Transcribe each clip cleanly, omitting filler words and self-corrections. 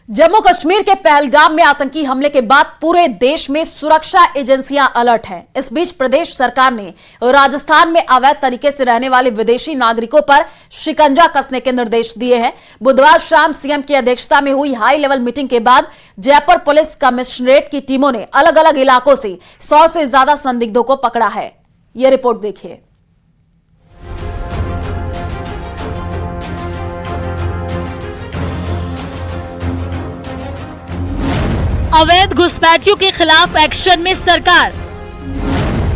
जम्मू कश्मीर के पहलगाम में आतंकी हमले के बाद पूरे देश में सुरक्षा एजेंसियां अलर्ट हैं। इस बीच प्रदेश सरकार ने राजस्थान में अवैध तरीके से रहने वाले विदेशी नागरिकों पर शिकंजा कसने के निर्देश दिए हैं। बुधवार शाम सीएम की अध्यक्षता में हुई हाई लेवल मीटिंग के बाद जयपुर पुलिस कमिश्नरेट की टीमों ने अलग अलग इलाकों से 100 से ज्यादा संदिग्धों को पकड़ा है। यह रिपोर्ट देखिए। अवैध घुसपैठियों के खिलाफ एक्शन में सरकार।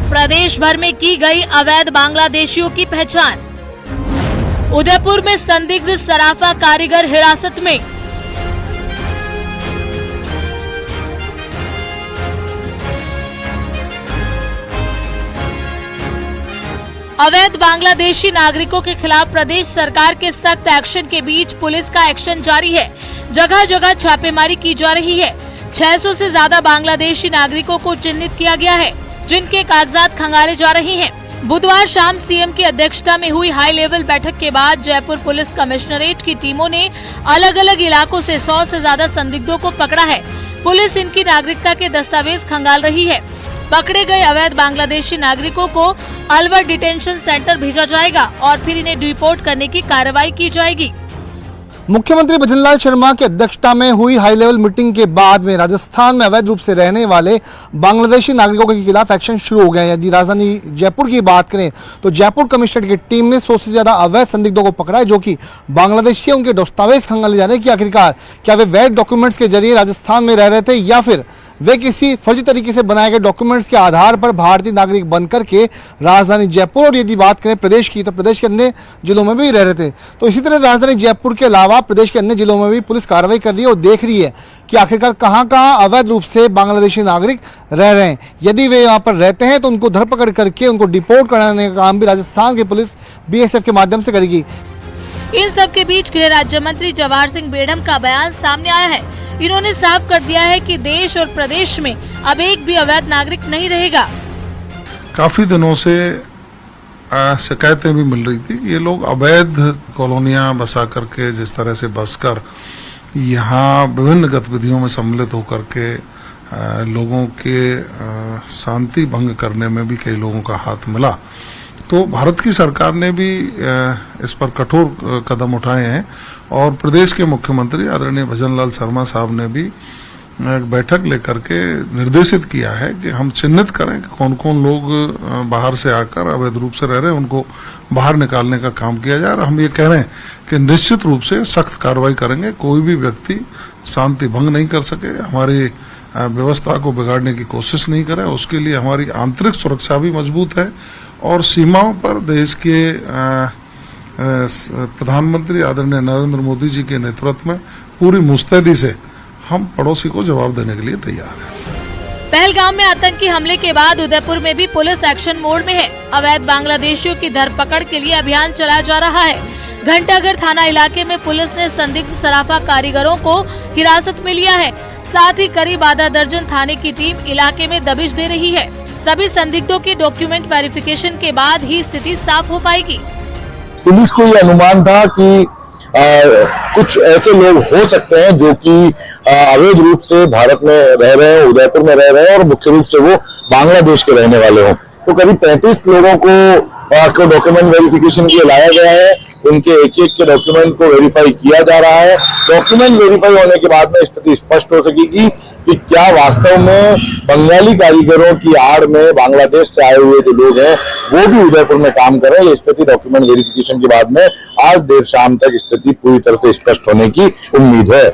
प्रदेश भर में की गई अवैध बांग्लादेशियों की पहचान। उदयपुर में संदिग्ध सराफा कारीगर हिरासत में। अवैध बांग्लादेशी नागरिकों के खिलाफ प्रदेश सरकार के सख्त एक्शन के बीच पुलिस का एक्शन जारी है। जगह जगह छापेमारी की जा रही है। 600 से ज्यादा बांग्लादेशी नागरिकों को चिन्हित किया गया है, जिनके कागजात खंगाले जा रहे हैं। बुधवार शाम सीएम की अध्यक्षता में हुई हाई लेवल बैठक के बाद जयपुर पुलिस कमिश्नरेट की टीमों ने अलग अलग इलाकों से 100 से ज्यादा संदिग्धों को पकड़ा है। पुलिस इनकी नागरिकता के दस्तावेज खंगाल रही है। पकड़े गए अवैध बांग्लादेशी नागरिकों को अलवर डिटेंशन सेंटर भेजा जाएगा और फिर इन्हें डिपोर्ट करने की कार्रवाई की जाएगी। मुख्यमंत्री भजनलाल शर्मा की अध्यक्षता में हुई हाई लेवल मीटिंग के बाद में राजस्थान में अवैध रूप से रहने वाले बांग्लादेशी नागरिकों के खिलाफ एक्शन शुरू हो गए हैं। यदि राजधानी जयपुर की बात करें तो जयपुर कमिश्नरेट की टीम ने 100 से ज्यादा अवैध संदिग्धों को पकड़ा है, जो कि बांग्लादेशी उनके दस्तावेज खंगाले जा रहे हैं कि आखिरकार क्या वे वैध डॉक्यूमेंट्स के जरिए राजस्थान में रह रहे थे या फिर वे किसी फर्जी तरीके से बनाए गए डॉक्यूमेंट्स के आधार पर भारतीय नागरिक बनकर के राजधानी जयपुर और यदि बात करें प्रदेश की तो प्रदेश के अन्य जिलों में भी रह रहे थे। तो इसी तरह राजधानी जयपुर के अलावा प्रदेश के अन्य जिलों में भी पुलिस कार्रवाई कर रही है और देख रही है कि आखिरकार कहां अवैध रूप से बांग्लादेशी नागरिक रह रहे हैं। यदि वे यहाँ पर रहते हैं तो उनको धरपकड़ करके उनको डिपोर्ट कराने का काम भी राजस्थान की पुलिस BSF के माध्यम से करेगी। इन सब के बीच गृह राज्य मंत्री जवाहर सिंह बेढ़म का बयान सामने आया है। इन्होंने साफ कर दिया है कि देश और प्रदेश में अब एक भी अवैध नागरिक नहीं रहेगा। काफी दिनों से शिकायतें भी मिल रही थी कि ये लोग अवैध कॉलोनियां बसा करके जिस तरह से बसकर यहाँ विभिन्न गतिविधियों में सम्मिलित होकर के लोगों के शांति भंग करने में भी कई लोगों का हाथ मिला। तो भारत की सरकार ने भी इस पर कठोर कदम उठाए हैं और प्रदेश के मुख्यमंत्री आदरणीय भजनलाल शर्मा साहब ने भी एक बैठक लेकर के निर्देशित किया है कि हम चिन्हित करें कि कौन कौन लोग बाहर से आकर अवैध रूप से रह रहे हैं, उनको बाहर निकालने का काम किया जाए। और हम ये कह रहे हैं कि निश्चित रूप से सख्त कार्रवाई करेंगे। कोई भी व्यक्ति शांति भंग नहीं कर सके, हमारी व्यवस्था को बिगाड़ने की कोशिश नहीं करे। उसके लिए हमारी आंतरिक सुरक्षा भी मजबूत है और सीमाओं पर देश के प्रधानमंत्री आदरणीय नरेंद्र मोदी जी के नेतृत्व में पूरी मुस्तैदी से हम पड़ोसी को जवाब देने के लिए तैयार हैं। पहलगाम में आतंकी हमले के बाद उदयपुर में भी पुलिस एक्शन मोड में है। अवैध बांग्लादेशियों की धरपकड़ के लिए अभियान चलाया जा रहा है। घंटाघर थाना इलाके में पुलिस ने संदिग्ध सराफा कारीगरों को हिरासत में लिया है। साथ ही करीब आधा दर्जन थाने की टीम इलाके में दबिश दे रही है। सभी संदिग्धों की डॉक्यूमेंट वेरिफिकेशन के बाद ही स्थिति साफ हो पाएगी। पुलिस को ये अनुमान था कि कुछ ऐसे लोग हो सकते हैं जो कि अवैध रूप से भारत में रह रहे हैं, उदयपुर में रह रहे हैं और मुख्य रूप से वो बांग्लादेश के रहने वाले हों। तो करीब 35 लोगों को डॉक्यूमेंट वेरिफिकेशन के लिए लाया गया है। उनके एक एक के डॉक्यूमेंट को वेरीफाई किया जा रहा है। डॉक्यूमेंट वेरीफाई होने के बाद में स्थिति स्पष्ट हो सकेगी कि क्या वास्तव में बंगाली कारीगरों की आड़ में बांग्लादेश से आए हुए जो लोग हैं वो भी उदयपुर में काम कर रहे हैं। ये स्थिति डॉक्यूमेंट वेरिफिकेशन के बाद में आज देर शाम तक स्थिति पूरी तरह से स्पष्ट होने की उम्मीद है।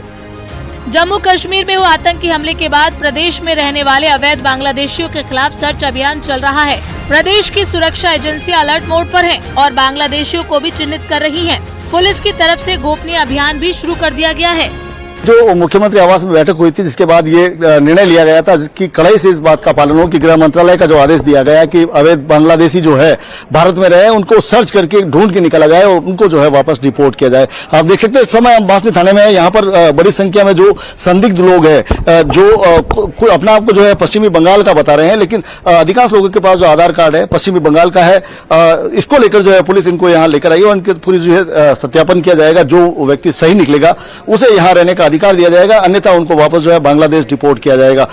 जम्मू कश्मीर में हुए आतंकी हमले के बाद प्रदेश में रहने वाले अवैध बांग्लादेशियों के खिलाफ सर्च अभियान चल रहा है। प्रदेश की सुरक्षा एजेंसियां अलर्ट मोड पर हैं और बांग्लादेशियों को भी चिन्हित कर रही हैं। पुलिस की तरफ से गोपनीय अभियान भी शुरू कर दिया गया है। जो मुख्यमंत्री आवास में बैठक हुई थी जिसके बाद ये निर्णय लिया गया था कि कड़ाई से इस बात का पालन हो कि गृह मंत्रालय का जो आदेश दिया गया है कि अवैध बांग्लादेशी जो है भारत में रहे उनको सर्च करके ढूंढ के निकाला जाए और उनको जो है वापस डिपोर्ट किया जाए। आप देख सकते हैं इस समय हम बांसनी थाने में है। यहाँ पर बड़ी संख्या में जो संदिग्ध लोग हैं जो अपना आपको जो है पश्चिमी बंगाल का बता रहे हैं, लेकिन अधिकांश लोगों के पास जो आधार कार्ड है पश्चिमी बंगाल का है। इसको लेकर जो है पुलिस इनको यहाँ लेकर आई और उनके पूरी जो है सत्यापन किया जाएगा। जो व्यक्ति सही निकलेगा उसे यहाँ रहने का अधिकार दिया जाएगा, अन्यथा उनको वापस जो है बांग्लादेश डिपोर्ट किया जाएगा।